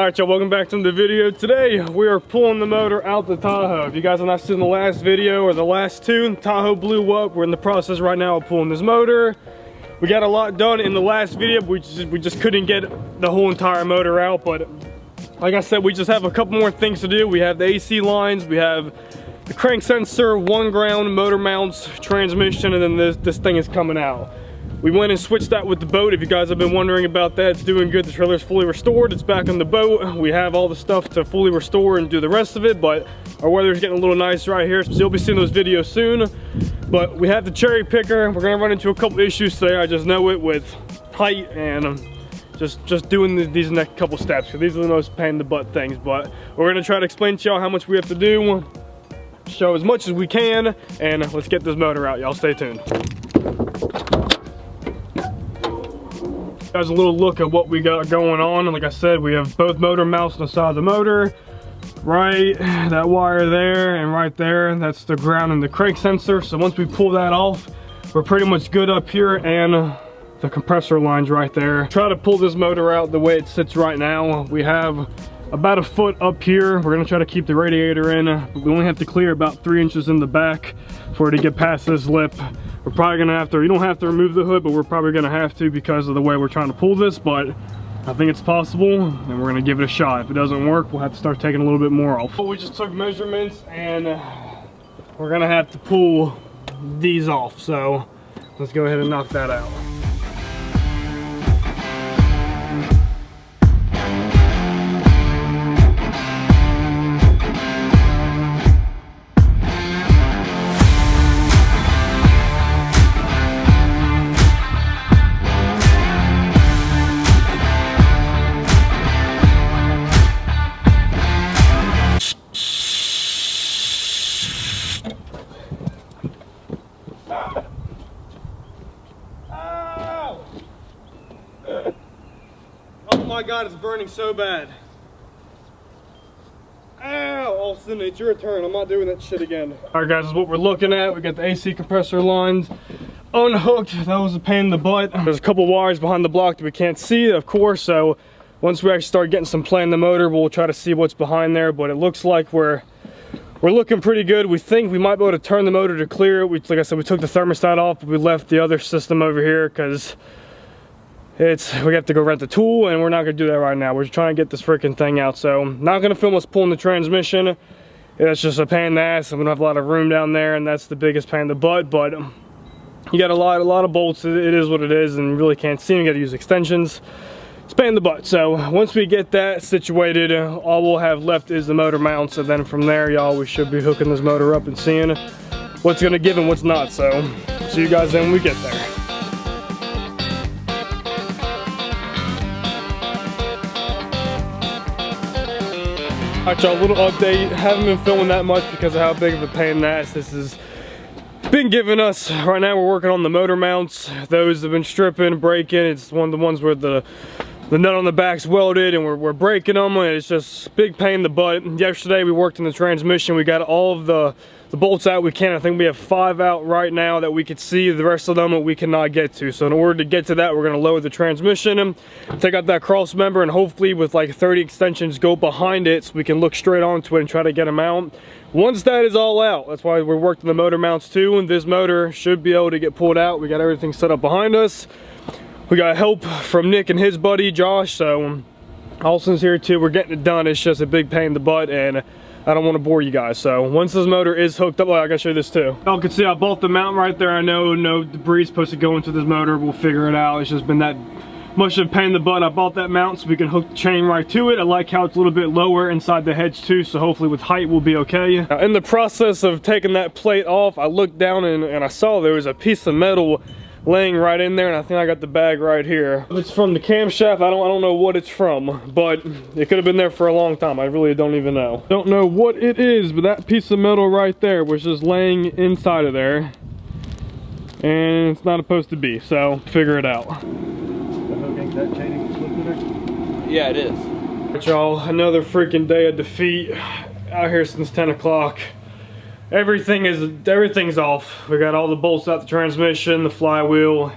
Alright y'all, welcome back to the video. Today we are pulling the motor out the Tahoe. If you guys have not seen the last video or the last two, the Tahoe blew up. We're in the process right now of pulling this motor. We got a lot done in the last video, but we just couldn't get the whole entire motor out. But like I said, we just have a couple more things to do. We have the AC lines, we have the crank sensor, one ground, motor mounts, transmission, and then this thing is coming out. We went and switched that with the boat. If you guys have been wondering about that, it's doing good. The trailer's fully restored. It's back on the boat. We have all the stuff to fully restore and do the rest of it, but our weather's getting a little nicer right here, so you'll be seeing those videos soon. But we have the cherry picker. We're gonna run into a couple issues today. I just know it with height and just doing these next couple steps, because these are the most pain in the butt things. But we're gonna try to explain to y'all how much we have to do, show as much as we can, and let's get this motor out. Y'all stay tuned. Guys, a little look at what we got going on. And like I said, we have both motor mounts on the side of the motor. Right, that wire there and right there, that's the ground and the crank sensor. So once we pull that off, we're pretty much good up here, and the compressor line's right there. Try to pull this motor out the way it sits right now. We have about a foot up here. We're gonna try to keep the radiator in, but we only have to clear about 3 inches in the back for it to get past this lip. We're probably gonna have to, you don't have to remove the hood, but we're probably gonna have to because of the way we're trying to pull this, but I think it's possible, and we're gonna give it a shot. If it doesn't work, we'll have to start taking a little bit more off. We just took measurements, and we're gonna have to pull these off, so let's go ahead and knock that out. Oh my God, it's burning so bad. Ow, Austin, it's your turn. I'm not doing that shit again. All right guys, this is what we're looking at. We got the AC compressor lines unhooked. That was a pain in the butt. There's a couple wires behind the block that we can't see, of course, so once we actually start getting some play in the motor, we'll try to see what's behind there, but it looks like we're looking pretty good. We think we might be able to turn the motor to clear it. Like I said, we took the thermostat off, but we left the other system over here because we have to go rent the tool, and we're not gonna do that right now. We're just trying to get this freaking thing out. So not gonna film us pulling the transmission. It's just a pain in the ass, and we don't have a lot of room down there, and that's the biggest pain in the butt. But you got a lot of bolts. It is what it is, and you really can't see them. You gotta use extensions. It's a pain in the butt. So once we get that situated, all we'll have left is the motor mounts, and then from there, y'all, we should be hooking this motor up and seeing what's gonna give and what's not. So see you guys then when we get there. Alright y'all, a little update. Haven't been filming that much because of how big of a pain in the ass this has been giving us. Right now we're working on the motor mounts. Those have been stripping, breaking. It's one of the ones where the nut on the back's welded, and we're breaking them, and it's just big pain in the butt. Yesterday we worked on the transmission. We got all of the bolts out we can. I think we have 5 out right now that we could see. The rest of them we cannot get to. So in order to get to that, we're gonna lower the transmission, take out that cross member, and hopefully with like 30 extensions go behind it so we can look straight onto it and try to get them out. Once that is all out, that's why we're working the motor mounts too, and this motor should be able to get pulled out. We got everything set up behind us. We got help from Nick and his buddy Josh, so Austin's here too. We're getting it done. It's just a big pain in the butt, and I don't want to bore you guys. So once this motor is hooked up, I gotta show you this too. Y'all can see I bought the mount right there. I know no debris is supposed to go into this motor. We'll figure it out. It's just been that much of a pain in the butt. I bought that mount so we can hook the chain right to it. I like how it's a little bit lower inside the hedge too, so hopefully with height we'll be okay. Now, in the process of taking that plate off, I looked down and I saw there was a piece of metal laying right in there, and I think I got the bag right here. It's from the camshaft. I don't know what it's from, but it could have been there for a long time. I really don't even know. Don't know what it is, but that piece of metal right there was just laying inside of there, and it's not supposed to be, so figure it out. Yeah, it is. But y'all, another freaking day of defeat out here since 10 o'clock. Everything's off. We got all the bolts out the transmission, the flywheel.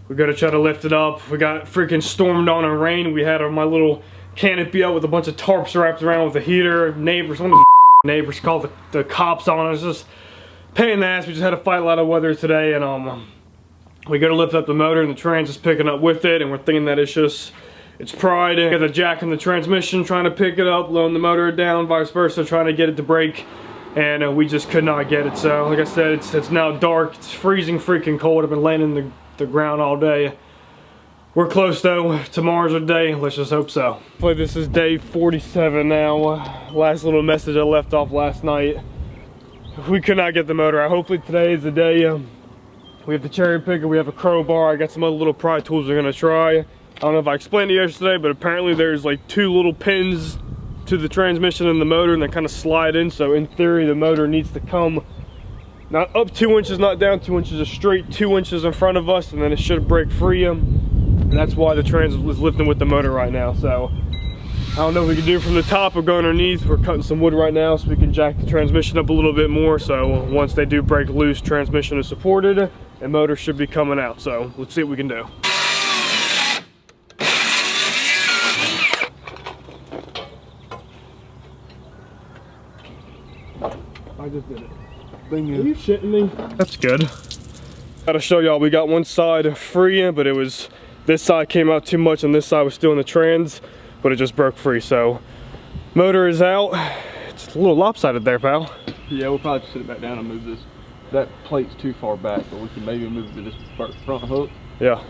We gotta try to lift it up. We got freaking stormed on and rain. We had my little canopy up with a bunch of tarps wrapped around with a heater. Neighbors, one of the neighbors called the cops on us. Just pain in the ass. We just had to fight a lot of weather today, and we gotta lift up the motor, and the trans is picking up with it, and we're thinking that it's pride. Got the jack in the transmission trying to pick it up, lowering the motor down, vice versa, trying to get it to brake, and we just could not get it. So like I said, it's now dark, it's freezing freaking cold. I've been laying in the ground all day. We're close though. Tomorrow's our day. Let's just hope so. Hopefully this is day 47 now. Last little message I left off last night. We could not get the motor out. Hopefully today is the day. We have the cherry picker, we have a crowbar. I got some other little pry tools we're gonna try. I don't know if I explained it yesterday, but apparently there's like 2 little pins to the transmission and the motor, and they kind of slide in. So in theory, the motor needs to come not up 2 inches, not down 2 inches, a straight 2 inches in front of us, and then it should break free. And that's why the trans is lifting with the motor right now. So I don't know if we can do it from the top or go underneath. We're cutting some wood right now so we can jack the transmission up a little bit more. So once they do break loose, transmission is supported and motor should be coming out. So let's see what we can do. I just did it. Bingo. Are you shitting me? That's good. Gotta show y'all, we got one side free, but it was, this side came out too much and this side was still in the trans, but it just broke free. So motor is out. It's a little lopsided there, pal. Yeah, we'll probably just sit it back down and move this. That plate's too far back, but we can maybe move to this front hook. Yeah.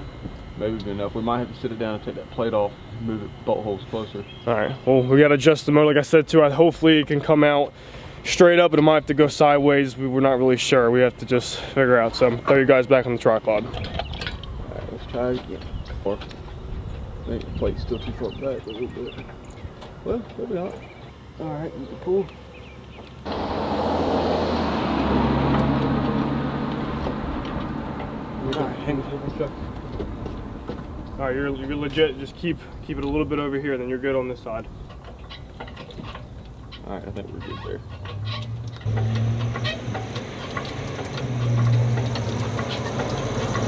Maybe be enough. We might have to sit it down and take that plate off, move it bolt holes closer. All right, well, we gotta adjust the motor, like I said too. Hopefully it can come out straight up, but it might have to go sideways. We were not really sure. We have to just figure out. So throw you guys back on the tripod. All right, let's try again. Or I think the plate's still too far back a little bit. Well, we'll be all right. All right, you can pull. All right, you're legit. Just keep it a little bit over here, then you're good on this side. All right, I think we're good there.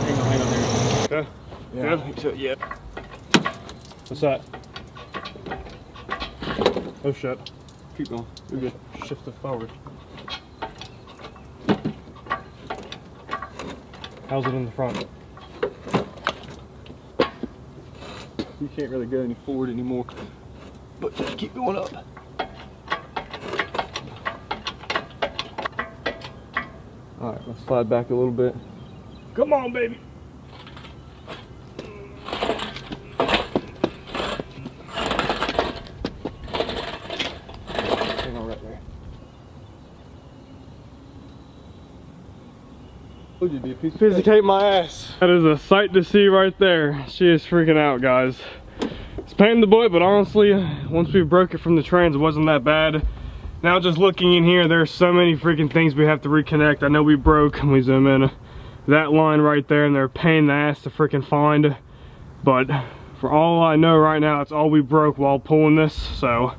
Hang on there. Okay. Yeah, Good? I think so, yeah. What's that? Oh shit. Keep going. You're good. Shift it forward. How's it in the front? You can't really go any forward anymore, but just keep going up. All right, let's slide back a little bit. Come on, baby. Hang on right there. Told you, dude, piece of cake. Pizzicate my ass. That is a sight to see right there. She is freaking out, guys. It's pain in the butt, but honestly, once we broke it from the trans, it wasn't that bad. Now just looking in here, there's so many freaking things we have to reconnect. I know we broke, let me zoom in, that line right there, and they're a pain in the ass to freaking find. But for all I know right now, it's all we broke while pulling this, so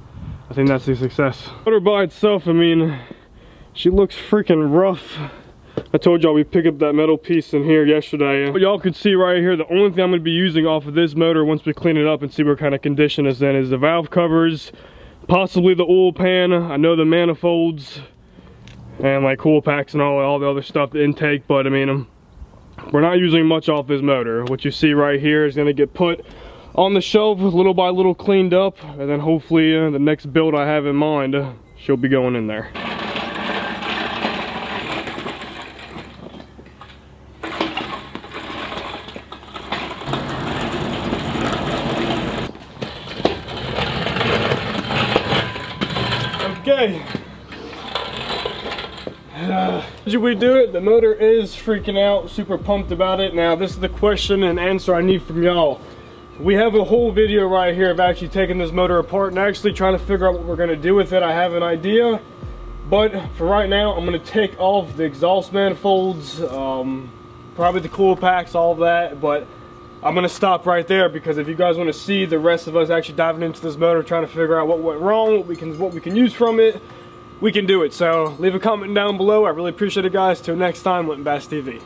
I think that's a success. Motor by itself, I mean, she looks freaking rough. I told y'all we picked up that metal piece in here yesterday. But y'all could see right here, the only thing I'm gonna be using off of this motor once we clean it up and see what kind of condition it's in is the valve covers, possibly the oil pan, I know the manifolds, and like cool packs and all the other stuff, the intake, but I mean, we're not using much off this motor. What you see right here is gonna get put on the shelf little by little, cleaned up, and then hopefully the next build I have in mind, she'll be going in there. Okay. Did we do it? The motor is freaking out, super pumped about it. Now this is the question and answer I need from y'all. We have a whole video right here of actually taking this motor apart and actually trying to figure out what we're going to do with it. I have an idea, but for right now I'm going to take off the exhaust manifolds, probably the cool packs, all of that, but I'm going to stop right there because if you guys want to see the rest of us actually diving into this motor, trying to figure out what went wrong, what we can use from it, we can do it. So leave a comment down below. I really appreciate it, guys. Till next time, Linton Bass TV.